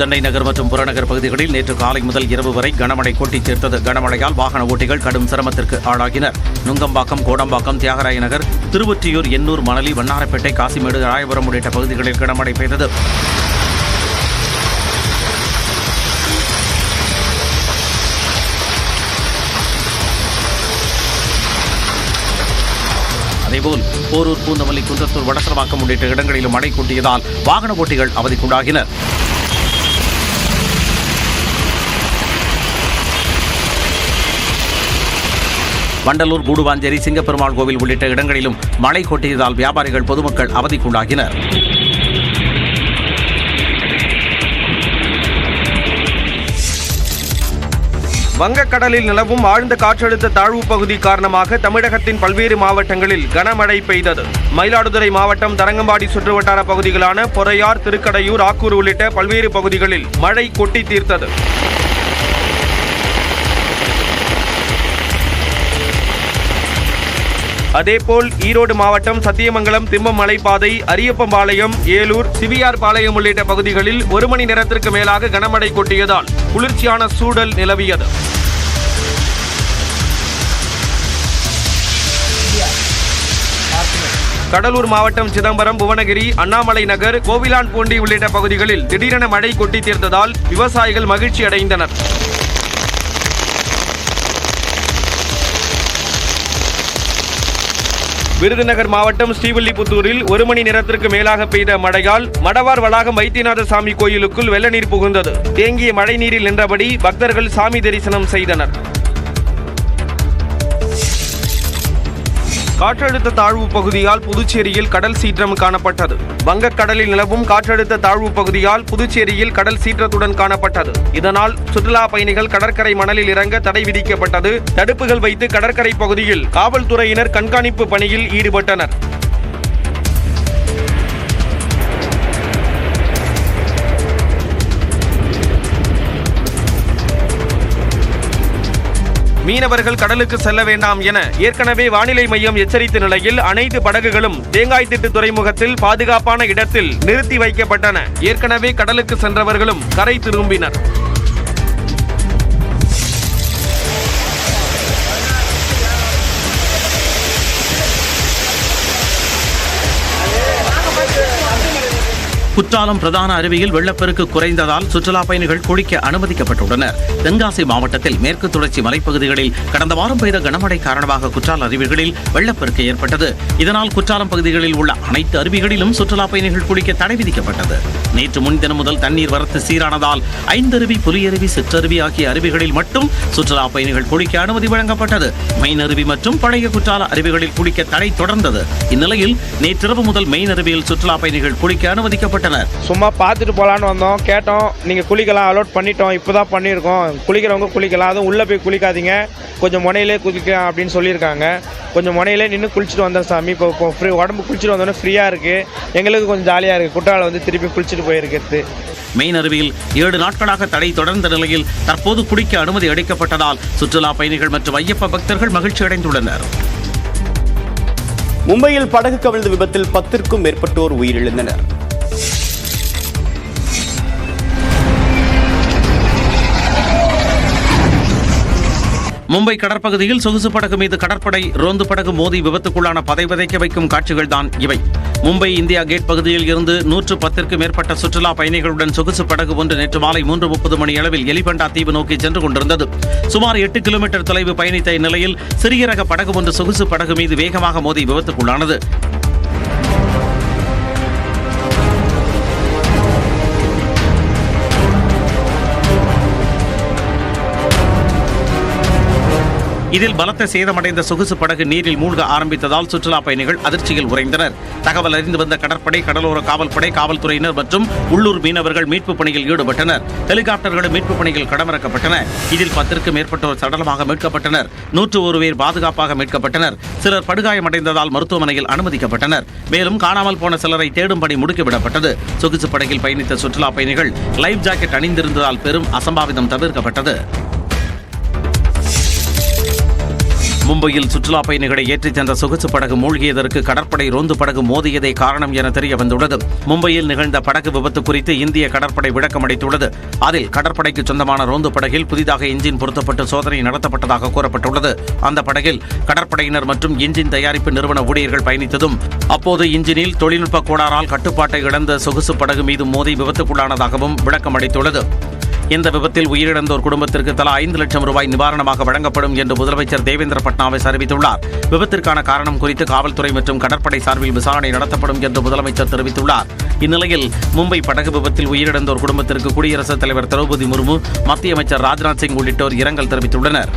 சென்னை நகர் மற்றும் புறநகர் பகுதிகளில் நேற்று காலை முதல் இரவு வரை கனமழை கொட்டி தீர்த்தது. கனமழையால் வாகன ஓட்டிகள் கடும் சிரமத்திற்கு ஆளாகினர். நுங்கம்பாக்கம், கோடம்பாக்கம், தியாகராய நகர், திருவொற்றியூர், எண்ணூர், மணலி, வண்ணாரப்பேட்டை, காசிமேடு, ராயபுரம் உள்ளிட்ட பகுதிகளில் கனமழை பெய்தது. அதேபோல் போரூர், பூந்தமல்லி, குன்றத்தூர், வடசரவாக்கம் உள்ளிட்ட இடங்களிலும் மழை கொட்டியதால் வாகன ஓட்டிகள் அவதிக்குள்ளாகினர். வண்டலூர், கூடுவாஞ்சேரி, சிங்கப்பெருமாள் கோவில் உள்ளிட்ட இடங்களிலும் மழை கொட்டியதால் வியாபாரிகள், பொதுமக்கள் அவதிக்குள்ளாகினர். வங்கக்கடலில் நிலவும் ஆழ்ந்த காற்றழுத்த தாழ்வு பகுதி காரணமாக தமிழகத்தின் பல்வேறு மாவட்டங்களில் கனமழை பெய்தது. மயிலாடுதுறை மாவட்டம் தரங்கம்பாடி சுற்றுவட்டார பகுதிகளான பொறையார், திருக்கடையூர், ஆக்கூர் உள்ளிட்ட பல்வேறு பகுதிகளில் மழை கொட்டி தீர்த்தது. அதேபோல் ஈரோடு மாவட்டம் சத்தியமங்கலம், திம்பம் மலைப்பாதை, அரியப்பம்பாளையம், ஏலூர், சிவியார் பாளையம் உள்ளிட்ட பகுதிகளில் 1 மணி நேரத்திற்கு மேலாக கனமழை கொட்டியதால் குளிர்ச்சியான சூழல் நிலவியது. கடலூர் மாவட்டம் சிதம்பரம், புவனகிரி, அண்ணாமலை நகர், கோவிலான்பூண்டி உள்ளிட்ட பகுதிகளில் திடீரென மழை கொட்டி தீர்த்ததால் விவசாயிகள் மகிழ்ச்சி அடைந்தனர். விருதுநகர் மாவட்டம் ஸ்ரீவில்லிபுத்தூரில் 1 மணி நேரத்திற்கு மேலாக பெய்த மழையால் மடவார் வளாகம் வைத்தியநாத சாமி கோயிலுக்குள் வெள்ள நீர் புகுந்தது. தேங்கிய மழை நீரில் நின்றபடி பக்தர்கள் சாமி தரிசனம் செய்தனர். காற்றழுத்த தாழ்வு பகுதியால் புதுச்சேரியில் கடல் சீற்றம் காணப்பட்டது. வங்கக்கடலில் நிலவும் காற்றழுத்த தாழ்வு பகுதியால் புதுச்சேரியில் கடல் சீற்றத்துடன் காணப்பட்டது. இதனால் சுற்றுலா பயணிகள் கடற்கரை மணலில் இறங்க தடை விதிக்கப்பட்டது. தடுப்புகள் வைத்து கடற்கரை பகுதியில் காவல்துறையினர் கண்காணிப்பு பணியில் ஈடுபட்டனர். மீனவர்கள் கடலுக்கு செல்ல வேண்டாம் என ஏற்கனவே வானிலை மையம் எச்சரித்த நிலையில் அனைத்து படகுகளும் தேங்காய்திட்டு துறைமுகத்தில் பாதுகாப்பான இடத்தில் நிறுத்தி வைக்கப்பட்டன. ஏற்கனவே கடலுக்கு சென்றவர்களும் கரை திரும்பினர். குற்றாலம் பிரதான அருவியில் வெள்ளப்பெருக்கு குறைந்ததால் சுற்றுலா பயணிகள் குளிக்க அனுமதிக்கப்பட்டுள்ளனர். தென்காசி மாவட்டத்தில் மேற்கு தொடர்ச்சி மலைப்பகுதிகளில் கடந்த வாரம் பெய்த கனமழை காரணமாக குற்றால அருவிகளில் வெள்ளப்பெருக்கு ஏற்பட்டது. இதனால் குற்றாலம் பகுதிகளில் உள்ள அனைத்து அருவிகளிலும் சுற்றுலா பயணிகள் குளிக்க தடை விதிக்கப்பட்டது. நேற்று முன்தினம் முதல் தண்ணீர் வரத்து சீரானதால் 5 அருவி, புலியருவி, சிற்றருவி ஆகிய அருவிகளில் மட்டும் சுற்றுலா பயணிகள் குளிக்க அனுமதி வழங்கப்பட்டது. மெயின் அருவி மற்றும் பழைய குற்றால அருவிகளில் குளிக்க தடை தொடர்ந்தது. இந்நிலையில் நேற்றிரவு முதல் மெயின் அருவியில் சுற்றுலா பயணிகள் குளிக்க அனுமதிக்கப்பட்டது. சும்மா பார்த்துட்டு போகலான்னு வந்தோம், கேட்டோம். நீங்கள் குளிக்கலாம், அலோட் பண்ணிட்டோம், இப்போ தான் பண்ணியிருக்கோம், குளிக்கிறவங்க குளிக்கலாம், அதுவும் உள்ளே போய் குளிக்காதீங்க, கொஞ்சம் முனையிலே குளிக்கலாம் அப்படின்னு சொல்லியிருக்காங்க. கொஞ்சம் முனையிலே நின்று குளிச்சுட்டு வந்தோம் சாமி. இப்போ ஃப்ரீ உடம்பு குளிச்சுட்டு வந்தோன்னே ஃப்ரீயாக இருக்குது, எங்களுக்கு கொஞ்சம் ஜாலியாக இருக்குது. குற்றாலம் வந்து திருப்பி குளிச்சுட்டு போயிருக்கிறது. மெயின் அருவியில் 7 நாட்களாக தடை தொடர்ந்த நிலையில் தற்போது குளிக்க அனுமதி அளிக்கப்பட்டதால் சுற்றுலா பயணிகள் மற்றும் ஐயப்ப பக்தர்கள் மகிழ்ச்சி அடைந்துள்ளனர். மும்பையில் படகு கவிழ்ந்த விபத்தில் 10க்கும் மேற்பட்டோர் உயிரிழந்தனர். மும்பை கடற்பகுதியில் சொகுசு படகு மீது கடற்படை ரோந்து படகு மோதி விபத்துக்குள்ளான பதை விதைக்க வைக்கும் காட்சிகள்தான் இவை. மும்பை இந்தியா கேட் பகுதியில் இருந்து 110க்கும் மேற்பட்ட சுற்றுலா பயணிகளுடன் சொகுசு படகு ஒன்று நேற்று மாலை 3:30 மணி அளவில் எலிபண்டா தீவு நோக்கி சென்று கொண்டிருந்தது. சுமார் 8 கிலோமீட்டர் தொலைவு பயணித்த இந்நிலையில் சிறிய ரக படகு ஒன்று சொகுசு படகு மீது வேகமாக மோதி விபத்துக்குள்ளானது. இதில் பலத்த சேதமடைந்த சொகுசு படகு நீரில் மூழ்க ஆரம்பித்ததால் சுற்றுலா பயணிகள் அதிர்ச்சியில் உறைந்தனர். தகவல் அறிந்து வந்த கடற்படை, கடலோர காவல்படை, காவல்துறையினர் மற்றும் உள்ளூர் மீனவர்கள் மீட்புப் பணியில் ஈடுபட்டனர். ஹெலிகாப்டர்களும் மீட்புப் பணியில் களமிறக்கப்பட்டன. இதில் 10க்கும் மேற்பட்டோர் சடலமாக மீட்கப்பட்டனர். 101 பேர் பாதுகாப்பாக மீட்கப்பட்டனர். சிலர் படுகாயமடைந்ததால் மருத்துவமனையில் அனுமதிக்கப்பட்டனர். மேலும் காணாமல் போன சிலரை தேடும் பணி முடுக்கிவிடப்பட்டது. சொகுசு படகில் பயணித்த சுற்றுலா பயணிகள் லைஃப் ஜாக்கெட் அணிந்திருந்ததால் பெரும் அசம்பாவிதம் தவிர்க்கப்பட்டது. மும்பையில் சுற்றுலா பயணிகளை ஏற்றிச் சென்ற சொகுசு படகு மூழ்கியதற்கு கடற்படை ரோந்து படகு மோதியதே காரணம் என தெரிய வந்துள்ளது. மும்பையில் நிகழ்ந்த படகு விபத்து குறித்து இந்திய கடற்படை விளக்கமளித்துள்ளது. அதில் கடற்படைக்கு சொந்தமான ரோந்து படகில் புதிதாக என்ஜின் பொருத்தப்பட்டு சோதனை நடத்தப்பட்டதாக கூறப்பட்டுள்ளது. அந்த படகில் கடற்படையினர் மற்றும் என்ஜின் தயாரிப்பு நிறுவன ஊழியர்கள் பயணித்ததும் அப்போது இன்ஜினில் தொழில்நுட்ப கோளாறால் கட்டுப்பாட்டை இழந்த சொகுசு படகு மீது மோதி விபத்துக்குள்ளானதாகவும் விளக்கமளித்துள்ளது. இந்த விபத்தில் உயிரிழந்தோர் குடும்பத்திற்கு தலா 5 லட்சம் ரூபாய் நிவாரணமாக வழங்கப்படும் என்று முதலமைச்சர் தேவேந்திர பட்னாவிஸ் அறிவித்துள்ளார். விபத்திற்கான காரணம் குறித்து காவல்துறை மற்றும் கடற்படை சார்பில் விசாரணை நடத்தப்படும் என்று முதலமைச்சர் தெரிவித்துள்ளார். இந்நிலையில் மும்பை படகு விபத்தில் உயிரிழந்தோர் குடும்பத்திற்கு குடியரசுத் தலைவர் திரௌபதி முர்மு, மத்திய அமைச்சர் ராஜ்நாத் சிங் உள்ளிட்டோர் இரங்கல் தெரிவித்துள்ளனர்.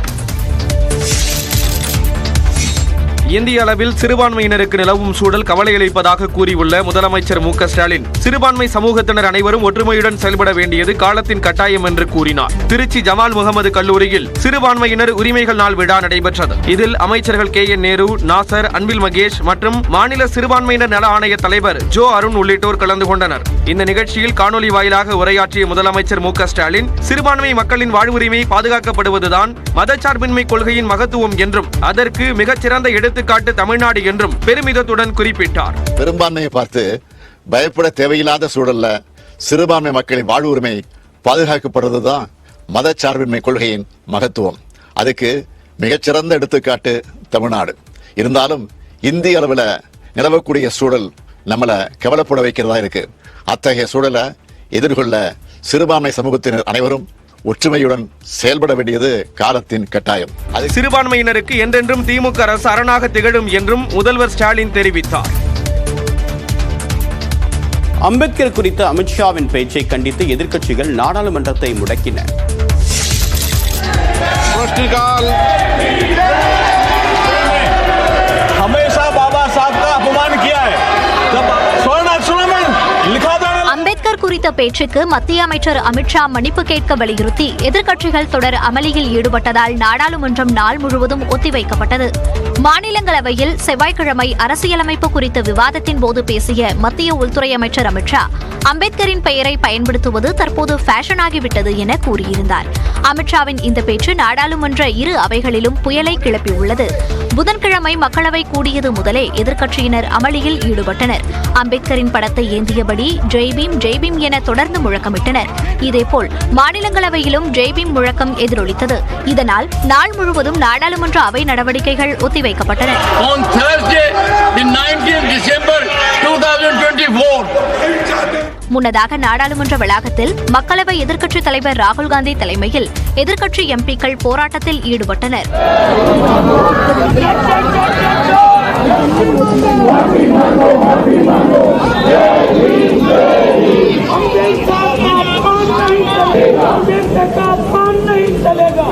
இந்திய அளவில் சிறுபான்மையினருக்கு நிலவும் சூழல் கவலையளிப்பதாக கூறியுள்ள முதலமைச்சர் மு.க.ஸ்டாலின், சிறுபான்மை சமூகத்தினர் அனைவரும் ஒற்றுமையுடன் செயல்பட வேண்டியது காலத்தின் கட்டாயம் என்று கூறினார். திருச்சி ஜமால் முகமது கல்லூரியில் சிறுபான்மையினர் உரிமைகள் நாள் விழா நடைபெற்றது. இதில் அமைச்சர்கள் K.N. நேரு, நாசர், அன்பில் மகேஷ் மற்றும் மாநில சிறுபான்மையினர் நல ஆணைய தலைவர் ஜோ அருண் உள்ளிட்டோர் கலந்து கொண்டனர். இந்த நிகழ்ச்சியில் காணொலி வாயிலாக உரையாற்றிய முதலமைச்சர் மு.க.ஸ்டாலின், சிறுபான்மை மக்களின் வாழ்வுரிமை பாதுகாக்கப்படுவதுதான் மதச்சார்பின்மை கொள்கையின் மகத்துவம் என்றும் அதற்கு மிகச்சிறந்த எடுத்துக்காட்டு தமிழ்நாடு என்றும் பெருமிதத்துடன் குறிப்பிட்டார். பெரும்பான்மையை பார்த்து பயப்பட தேவையில்லாத சூழல்ல சிறுபான்மை மக்களின் வாழ்வுரிமை பாதுகாக்கப்படுவதுதான் மதச்சார்பின்மை கொள்கையின் மகத்துவம். அதுக்கு மிகச்சிறந்த எடுத்துக்காட்டு தமிழ்நாடு. இருந்தாலும் இந்திய அளவில் நிலவக்கூடிய சூழல் நம்மளை கவலைப்பட வைக்கிறதா இருக்கு. அத்தகைய சூழலை எதிர்கொள்ள சிறுபான்மை சமூகத்தினர் அனைவரும் ஒற்றுமையுடன் செயல்பட வேண்டியது காலத்தின் கட்டாயம். அது சிறுபான்மையினருக்கு என்றென்றும் திமுக அரசு அரணாக திகழும் என்றும் முதல்வர் ஸ்டாலின் தெரிவித்தார். அம்பேத்கர் குறித்த அமித்ஷாவின் பேச்சை கண்டித்து எதிர்க்கட்சிகள் நாடாளுமன்றத்தை முடக்கின. அம்பேத்கர் குறித்த பேச்சுக்கு மத்திய அமைச்சர் அமித்ஷா மன்னிப்பு கேட்க வலியுறுத்தி எதிர்க்கட்சிகள் தொடர் அமளியில் ஈடுபட்டதால் நாடாளுமன்றம் நாள் முழுவதும் ஒத்திவைக்கப்பட்டது. மாநிலங்களவையில் செவ்வாய்க்கிழமை அரசியலமைப்பு குறித்த விவாதத்தின் போது பேசிய மத்திய உள்துறை அமைச்சர் அமித்ஷா, அம்பேத்கரின் பெயரை பயன்படுத்துவது தற்போது ஃபேஷன் ஆகிவிட்டது என கூறியிருந்தார். அமித்ஷாவின் இந்த பேச்சு நாடாளுமன்ற இரு அவைகளிலும் புயலை கிளப்பியுள்ளது. புதன்கிழமை மக்களவை கூடியது முதலே எதிர்க்கட்சியினர் அமளியில் ஈடுபட்டனர். அம்பேத்கரின் படத்தை ஏந்தியபடி ஜெய்பீம் ஜெய்பீம் என தொடர்ந்து முழக்கமிட்டனர். இதேபோல் மாநிலங்களவையிலும் ஜெய்பீம் முழக்கம் எதிரொலித்தது. இதனால் நாள் முழுவதும் நாடாளுமன்ற அவை நடவடிக்கைகள் ஒத்திவைக்கப்பட்டன. முன்னதாக நாடாளுமன்ற வளாகத்தில் மக்களவை எதிர்க்கட்சித் தலைவர் ராகுல் காந்தி தலைமையில் எதிர்க்கட்சி எம்பிக்கள் போராட்டத்தில் ஈடுபட்டனர். अम्बेडकर का अपमान नहीं चलेगा।